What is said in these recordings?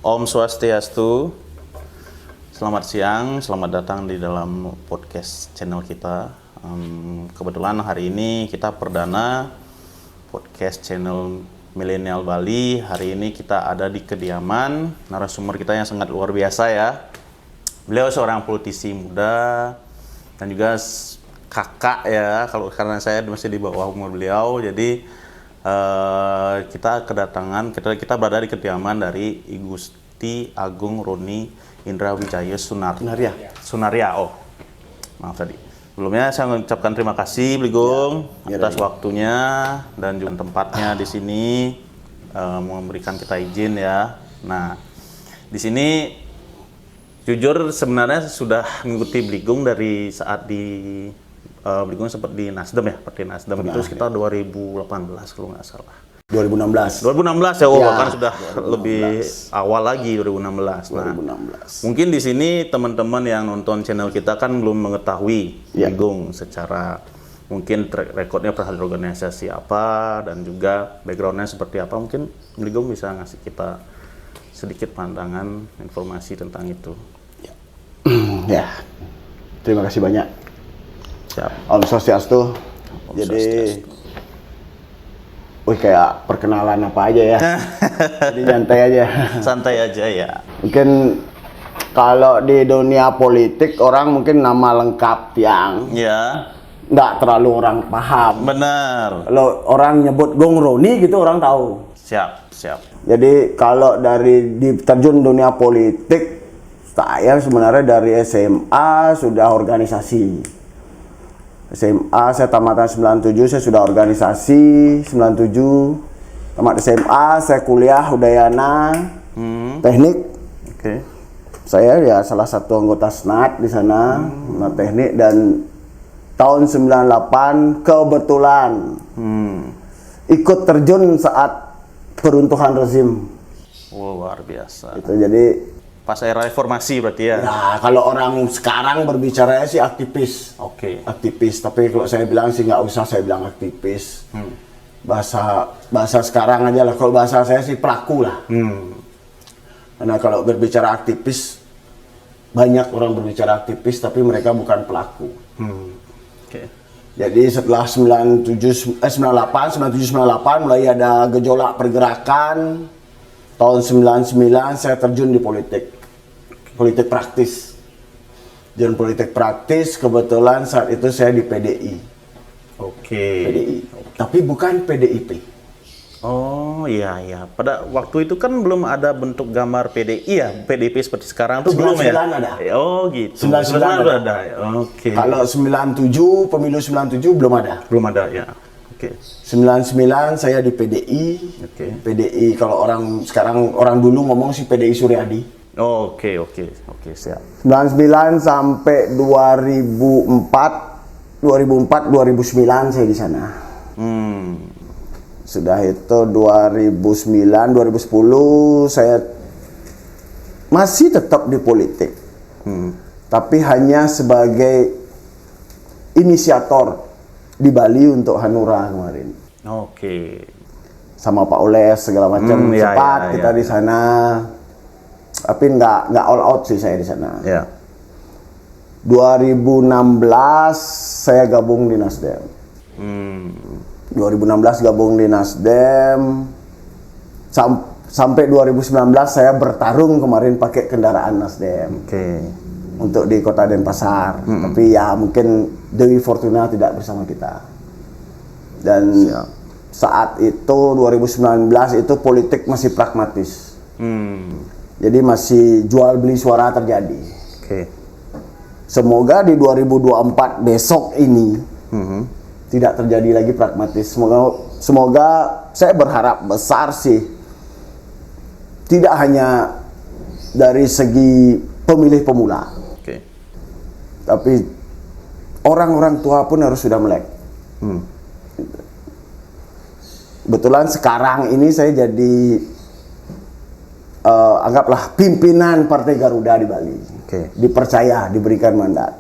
Om Swastiastu. Selamat siang, selamat datang di dalam podcast channel kita. Kebetulan hari ini kita perdana podcast channel Milenial Bali. Hari ini kita ada di kediaman narasumber kita yang sangat luar biasa ya. Beliau seorang politisi muda dan juga kakak ya, karena saya masih di bawah umur beliau. Jadi kita berada di kediaman dari I Gusti Agung Roni Indra Wijaya Sunaria. Oh, maaf tadi. Sebelumnya saya mengucapkan terima kasih Bligong atas waktunya dan juga tempatnya di sini memberikan kita izin ya. Nah, di sini jujur sebenarnya sudah mengikuti Bligong dari saat di Bligong sempat di Nasdem ya, Partai Nasdem itu sekitar 2018 kalau nggak salah. 2016 ya, bahkan sudah 2016. Lebih awal lagi 2016. Nah, 2016. Mungkin di sini teman-teman yang nonton channel kita kan belum mengetahui Bligong secara mungkin track recordnya terhadap organisasi apa dan juga backgroundnya seperti apa. Mungkin Bligong bisa ngasih kita sedikit pandangan informasi tentang itu. Ya, terima kasih banyak. Siap. Om Swastiastu. Jadi, kayak perkenalan apa aja ya. Jadi santai aja. Santai aja ya. Mungkin kalau di dunia politik orang mungkin nama lengkap yang nggak terlalu orang paham. Benar. Kalau orang nyebut Gong Roni gitu orang tahu. Siap. Jadi kalau dari terjun dunia politik, saya sebenarnya dari SMA sudah organisasi. SMA saya tamatan 97, saya sudah organisasi 97. Tamat SMA saya kuliah Udayana Teknik. Oke. Saya ya salah satu anggota SNAT di sana, teknik, dan tahun 98 kebetulan ikut terjun saat peruntuhan rezim. Luar biasa. Itu jadi pas era reformasi berarti ya. Nah, kalau orang sekarang berbicara sih aktivis. Oke. Aktivis, tapi kalau saya bilang sih nggak usah saya bilang aktivis. Bahasa sekarang aja lah. Kalau bahasa saya sih pelaku lah. Karena kalau berbicara aktivis, banyak orang berbicara aktivis tapi mereka bukan pelaku. Oke. Jadi setelah 98 mulai ada gejolak pergerakan. Tahun 99 saya terjun di politik praktis. Dan politik praktis kebetulan saat itu saya di PDI. Oke. PDI. Tapi bukan PDIP. Oh iya. Pada waktu itu kan belum ada bentuk gambar PDI ya, PDIP seperti sekarang tuh belum ya. 99 ada. Oh gitu. 99 ada. Oke. Kalau pemilu 97 belum ada. Belum ada ya. Oke. 99 saya di PDI. Oke. PDI kalau orang dulu ngomong sih PDI Suryadi. Oke, siap. 99 sampai 2009 saya di sana. Sudah itu 2009, 2010 saya masih tetap di politik. Tapi hanya sebagai inisiator di Bali untuk Hanura kemarin. Oke. Sama Pak Oles segala macam cepat kita di sana. Tapi nggak all out sih saya di sana. 2016 saya gabung di Nasdem. 2016 gabung di Nasdem. Sampai 2019 saya bertarung kemarin pakai kendaraan Nasdem. Untuk di Kota Denpasar. Tapi ya mungkin Dewi Fortuna tidak bersama kita. Dan saat itu 2019 itu politik masih pragmatis. Jadi masih jual beli suara terjadi. Semoga di 2024 besok ini tidak terjadi lagi pragmatis. Semoga saya berharap besar sih. Tidak hanya dari segi pemilih pemula. Tapi orang-orang tua pun harus sudah melek. Kebetulan sekarang ini saya jadi anggaplah pimpinan Partai Garuda di Bali. Dipercaya, diberikan mandat.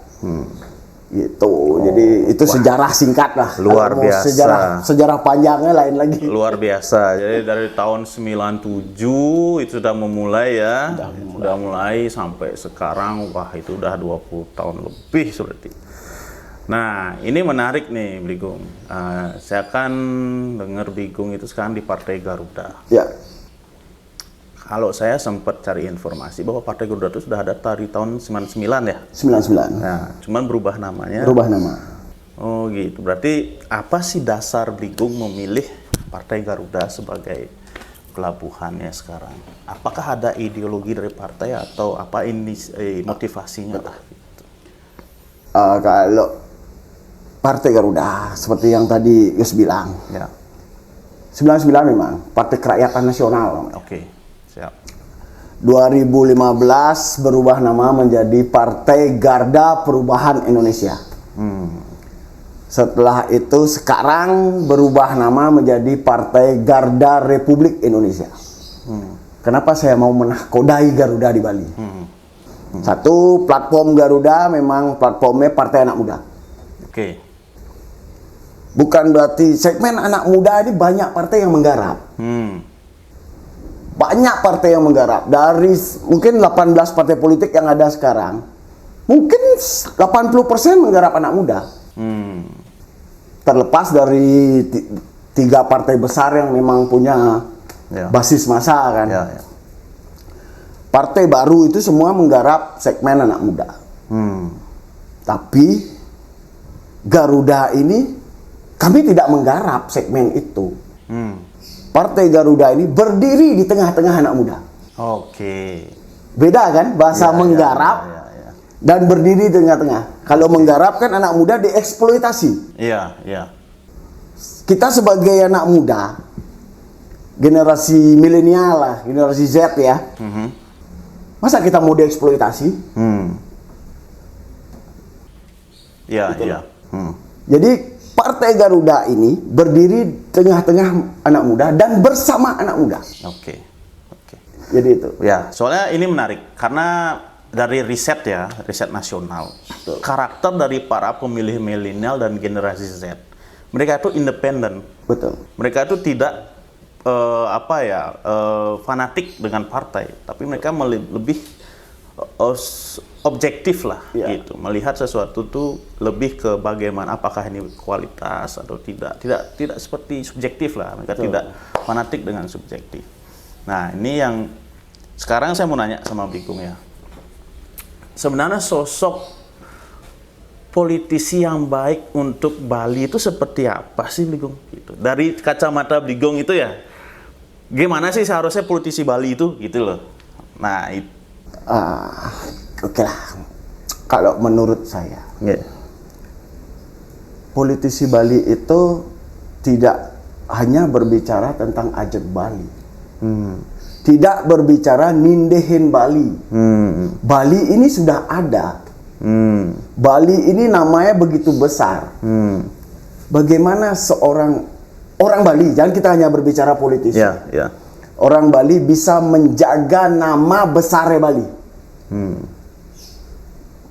Gitu. Jadi itu sejarah singkat lah. Luar Kalau mau biasa. Sejarah panjangnya lain lagi. Luar biasa. Jadi dari tahun 97 itu sudah memulai ya. Sudah mulai sampai sekarang, wah itu udah 20 tahun lebih berarti. Nah, ini menarik nih, Bligung. Saya kan dengar Bligung itu sekarang di Partai Garuda. Ya. Kalau saya sempat cari informasi bahwa Partai Garuda itu sudah ada dari tahun 99 ya? 99. Nah, cuman berubah namanya. Berubah nama. Oh gitu. Berarti apa sih dasar Bligung memilih Partai Garuda sebagai pelabuhannya sekarang? Apakah ada ideologi dari partai atau apa ini motivasinya lah? Gitu. Kalau Partai Garuda seperti yang tadi Yus bilang, Ya. 99 memang Partai Kerakyatan Nasional. Oke. Siap. 2015 berubah nama menjadi Partai Garda Perubahan Indonesia. Setelah itu sekarang berubah nama menjadi Partai Garda Republik Indonesia. Kenapa saya mau menahkodai Garuda di Bali? Satu, platform Garuda memang platformnya Partai Anak Muda. Oke. Bukan berarti segmen anak muda ini banyak partai yang menggarap. Banyak partai yang menggarap. Dari mungkin 18 partai politik yang ada sekarang, mungkin 80% menggarap anak muda. Terlepas dari 3 partai besar yang memang punya basis massa kan. Partai baru itu semua menggarap segmen anak muda. Tapi Garuda ini kami tidak menggarap segmen itu. Partai Garuda ini berdiri di tengah-tengah anak muda. Oke. Beda kan bahasa menggarap dan berdiri di tengah-tengah. Kalau menggarap kan anak muda dieksploitasi. Iya, iya. Kita sebagai anak muda, generasi milenial lah, generasi Z ya. Masa kita mau dieksploitasi? Iya, iya. Jadi Partai Garuda ini berdiri tengah-tengah anak muda dan bersama anak muda. Oke. Oke. Jadi itu. Ya, soalnya ini menarik karena dari riset ya, riset nasional. Karakter dari para pemilih milenial dan generasi Z. Mereka itu independen. Betul. Mereka itu tidak fanatik dengan partai, tapi mereka lebih objektif lah, gitu. Melihat sesuatu tuh lebih ke bagaimana, apakah ini kualitas atau tidak seperti subjektif lah. Mereka tidak fanatik dengan subjektif. Nah, ini yang sekarang saya mau nanya sama Bligung ya. Sebenarnya sosok politisi yang baik untuk Bali itu seperti apa sih, Bligung? Gitu. Dari kacamata Bligung itu ya, gimana sih seharusnya politisi Bali itu, gitu loh. Nah, itu. Oke lah. Kalau menurut saya, politisi Bali itu tidak hanya berbicara tentang ajak Bali, tidak berbicara nindehin Bali. Bali ini sudah ada. Bali ini namanya begitu besar. Bagaimana seorang orang Bali, jangan kita hanya berbicara politisi. Orang Bali bisa menjaga nama besarnya Bali.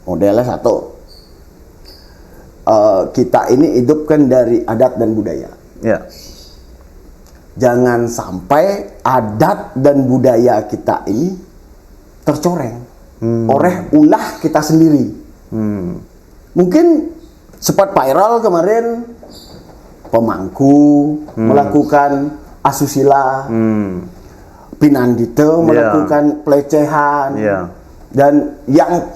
Modelnya satu, kita ini hidupkan dari adat dan budaya. Jangan sampai adat dan budaya kita ini tercoreng oleh ulah kita sendiri. Mungkin sempat viral kemarin pemangku melakukan asusila, Pinandito melakukan pelecehan, dan yang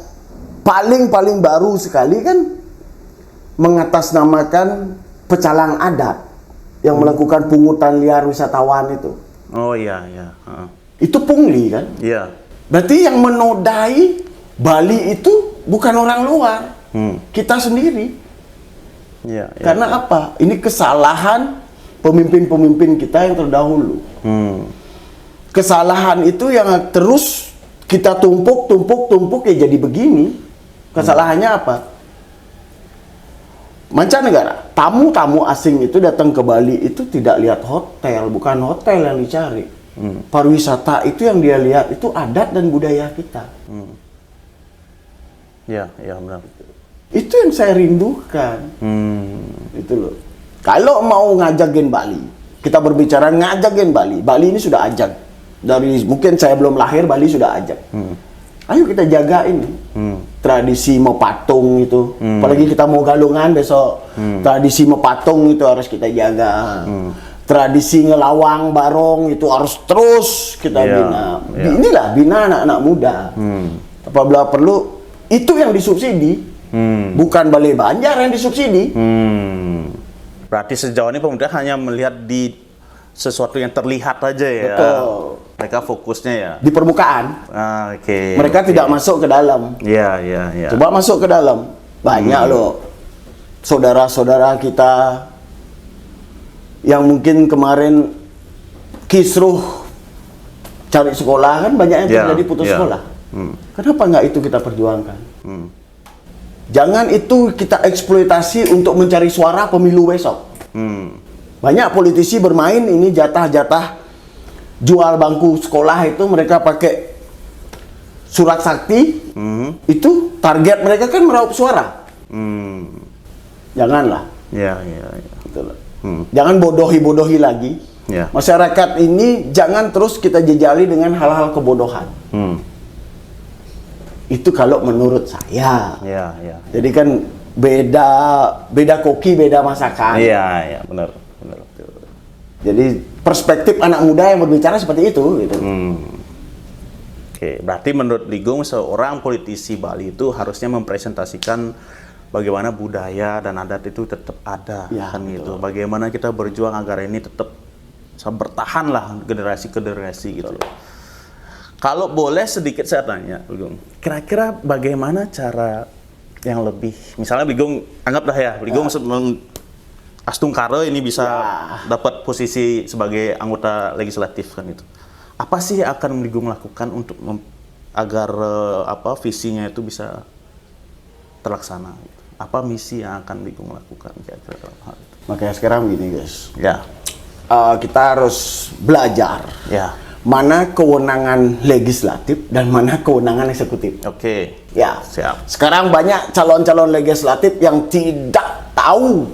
paling baru sekali kan mengatasnamakan pecalang adat yang melakukan pungutan liar wisatawan itu. Oh iya. Itu pungli kan? Iya. Berarti yang menodai Bali itu bukan orang luar, kita sendiri. Karena apa? Ini kesalahan pemimpin-pemimpin kita yang terdahulu. Kesalahan itu yang terus kita tumpuk ya jadi begini. Kesalahannya apa? Mancanegara, tamu-tamu asing itu datang ke Bali itu tidak lihat hotel, bukan hotel yang dicari. Pariwisata itu yang dia lihat itu adat dan budaya kita. Iya benar. Itu yang saya rindukan. Itu loh. Kalau mau ngajak Gen Bali, kita berbicara ngajak Gen Bali. Bali ini sudah ajak. Dari mungkin saya belum lahir, Bali sudah ajak. Ayo kita jaga ini. Tradisi mau patung itu. Apalagi kita mau galungan besok. Tradisi mau patung itu harus kita jaga. Tradisi ngelawang barong itu harus terus kita bina. Inilah bina anak-anak muda. Apabila perlu, itu yang disubsidi. Bukan Balai Banjar yang disubsidi. Berarti sejauh ini pemerintah hanya melihat di sesuatu yang terlihat aja ya. Betul. Mereka fokusnya ya Di permukaan. Mereka tidak masuk ke dalam. Iya. Coba masuk ke dalam. Banyak loh saudara-saudara kita yang mungkin kemarin kisruh cari sekolah, kan banyak yang terjadi putus sekolah. Kenapa nggak itu kita perjuangkan? Jangan itu kita eksploitasi untuk mencari suara pemilu besok. Banyak politisi bermain ini jatah-jatah jual bangku sekolah itu, mereka pakai surat sakti. Itu target mereka kan meraup suara. Janganlah. Itulah. Jangan bodohi-bodohi lagi. Masyarakat ini jangan terus kita jejali dengan hal-hal kebodohan. Itu kalau menurut saya. Jadi kan beda koki, beda masakan. Iya, benar. Jadi perspektif anak muda yang berbicara seperti itu gitu. Oke, berarti menurut Ligong seorang politisi Bali itu harusnya mempresentasikan bagaimana budaya dan adat itu tetap ada, kan gitu. Bagaimana kita berjuang agar ini tetap bertahan lah generasi ke generasi gitu. Kalau boleh sedikit saya tanya, Ligong, kira-kira bagaimana cara yang lebih, misalnya Ligong anggaplah ya, Ligong Astung Karo ini bisa dapat posisi sebagai anggota legislatif kan itu. Apa sih yang akan Ligong lakukan untuk agar visinya itu bisa terlaksana? Apa misi yang akan Ligong lakukan kira-kira dalam hal itu? Makanya sekarang gini guys, kita harus belajar mana kewenangan legislatif dan mana kewenangan eksekutif. Oke. Siap. Sekarang banyak calon-calon legislatif yang tidak tahu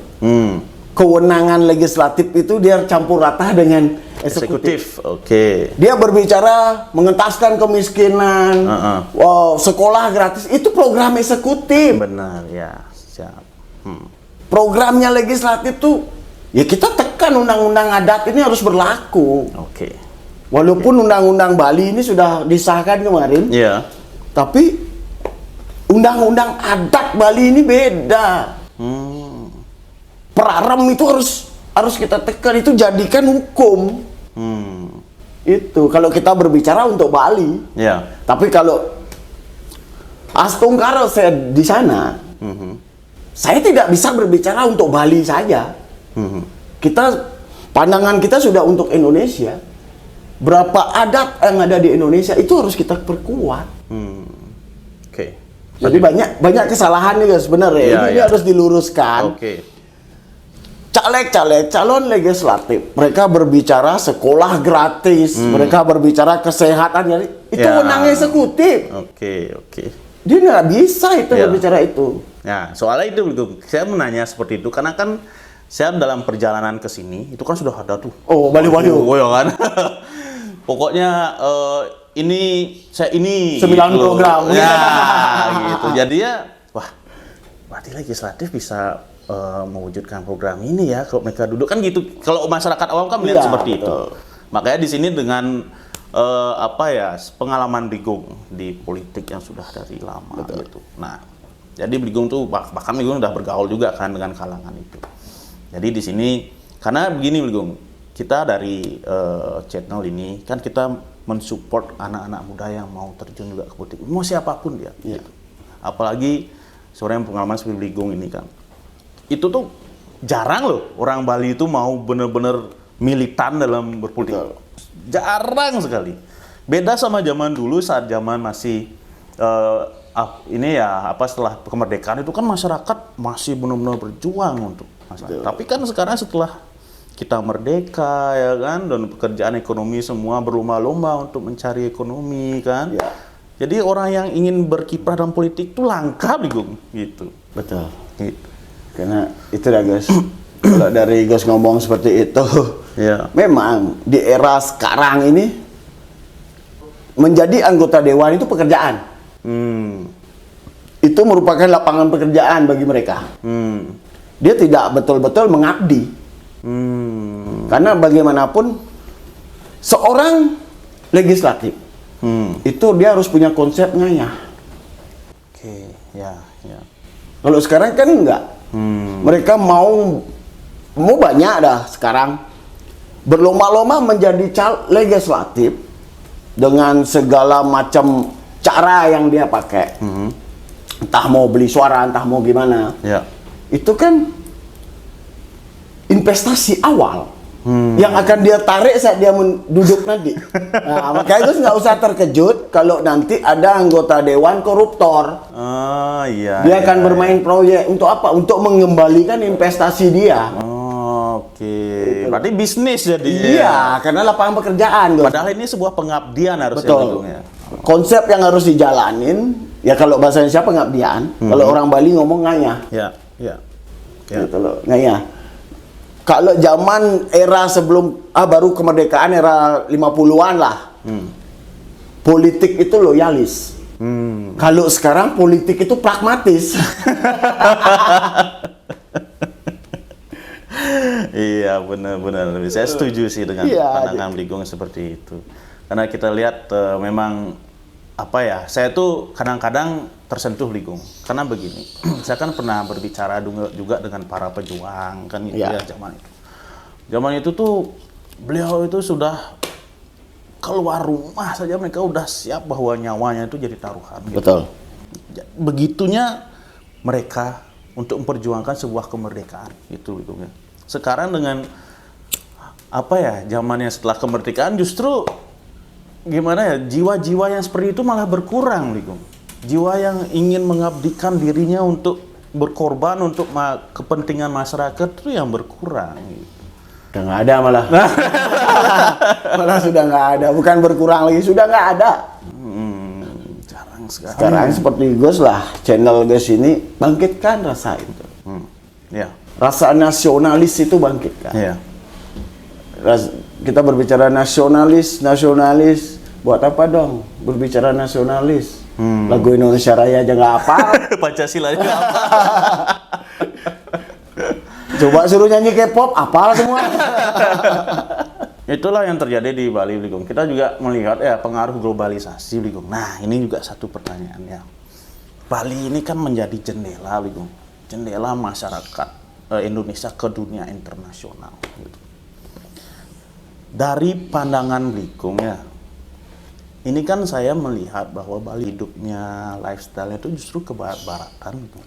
kewenangan legislatif itu dia campur rata dengan eksekutif. Oke. Dia berbicara mengentaskan kemiskinan, sekolah gratis, itu program eksekutif. Benar, ya. Siap. Programnya legislatif tuh, ya kita tekan undang-undang adat ini harus berlaku. Oke. Walaupun undang-undang Bali ini sudah disahkan kemarin, tapi undang-undang adat Bali ini beda. Perarem itu harus kita tekan, itu jadikan hukum. Itu kalau kita berbicara untuk Bali. Tapi kalau Astung Karo saya di sana, saya tidak bisa berbicara untuk Bali saja. Pandangan kita sudah untuk Indonesia. Berapa adat yang ada di Indonesia itu harus kita perkuat. Jadi banyak kesalahan nih guys, sebenarnya. Ini harus diluruskan. Caleg-caleg, calon legislatif, mereka berbicara sekolah gratis, mereka berbicara kesehatan, itu wewenang eksekutif. Dia nggak bisa itu berbicara itu. Nah, soalnya itu saya menanya seperti itu karena kan saya dalam perjalanan ke sini itu kan sudah ada tuh. Bali-Bali. Ya kan. Pokoknya ini 9 program. Gitu. Jadi berarti legislatif bisa mewujudkan program ini ya kalau mereka duduk kan gitu. Kalau masyarakat awam kan melihat seperti itu. Makanya di sini dengan pengalaman Ligong di politik yang sudah dari lama gitu. Nah, jadi Ligong tuh bahkan Ligong udah bergaul juga kan dengan kalangan itu. Jadi di sini karena begini Ligong, kita dari channel ini kan kita mensupport anak-anak muda yang mau terjun juga ke politik, mau siapapun dia. Gitu. Apalagi seorang yang pengalaman seperti Ligong ini kan, itu tuh jarang loh orang Bali itu mau bener-bener militan dalam berpolitik. Jarang sekali. Beda sama zaman dulu saat zaman masih setelah kemerdekaan itu kan masyarakat masih benar-benar berjuang untuk masyarakat. Tapi kan sekarang setelah kita merdeka ya kan dan pekerjaan ekonomi semua berlomba-lomba untuk mencari ekonomi kan. Jadi orang yang ingin berkiprah dalam politik itu langka, Ligung, gitu. Betul. Gitu. Karena itu dah guys. Kalau dari Gus ngomong seperti itu, Ya. memang di era sekarang ini menjadi anggota dewan itu pekerjaan. Itu merupakan lapangan pekerjaan bagi mereka. Dia tidak betul-betul mengabdi. Karena bagaimanapun seorang legislatif itu dia harus punya konsep ngayah. Oke, ya. Kalau sekarang kan enggak. Mereka mau banyak dah sekarang berlomba-lomba menjadi legislatif dengan segala macam cara yang dia pakai. Entah mau beli suara, entah mau gimana. Ya. Itu kan investasi awal yang akan dia tarik saat dia duduk nanti. Nah, makanya itu nggak usah terkejut kalau nanti ada anggota dewan koruptor. Oh iya. Dia akan bermain proyek untuk apa? Untuk mengembalikan investasi dia. Oh, oke. Berarti bisnis jadi. Iya, karena lapangan pekerjaan. Gus. Padahal ini sebuah pengabdian harusnya. Betul. Ligung, ya. Konsep yang harus dijalanin, ya kalau bahasa Indonesia pengabdian, kalau orang Bali ngomong ngayah. Ya. Gitu loh, ngayah. Kalau zaman era sebelum baru kemerdekaan era 50-an lah. Politik itu loyalis. Kalau sekarang politik itu pragmatis. Iya, benar. Saya setuju sih dengan pandangan Ligong seperti itu. Karena kita lihat memang apa ya? Saya tuh kadang-kadang tersentuh Ligong. Karena begini, saya kan pernah berbicara juga dengan para pejuang kan gitu ya zaman itu. Zaman itu tuh beliau itu sudah keluar rumah saja mereka udah siap bahwa nyawanya itu jadi taruhan. Gitu. Betul. Begitunya mereka untuk memperjuangkan sebuah kemerdekaan gitu Ligong ya. Sekarang dengan apa ya zamannya setelah kemerdekaan justru gimana ya jiwa-jiwa yang seperti itu malah berkurang Ligong. Jiwa yang ingin mengabdikan dirinya untuk berkorban untuk kepentingan masyarakat itu yang berkurang. Gitu. Udah nggak ada malah. Malah sudah nggak ada. Bukan berkurang lagi, sudah nggak ada. Jarang sekali. Sekarang seperti Gus lah, channel Gus ini bangkitkan rasa itu. Ya. Rasa nasionalis itu bangkitkan. Ya. Kita berbicara nasionalis. Buat apa dong berbicara nasionalis? Lagu Indonesia Raya aja nggak apa. Pancasila apa? Coba suruh nyanyi K-pop, apal semua. Itulah yang terjadi di Bali, Ligong. Kita juga melihat ya pengaruh globalisasi, Ligong. Nah, ini juga satu pertanyaan ya. Bali ini kan menjadi jendela, Ligong. Jendela masyarakat Indonesia ke dunia internasional. Gitu. Dari pandangan Ligong ya, ini kan saya melihat bahwa Bali hidupnya, lifestyle-nya itu justru ke barat-baratan. Gitu.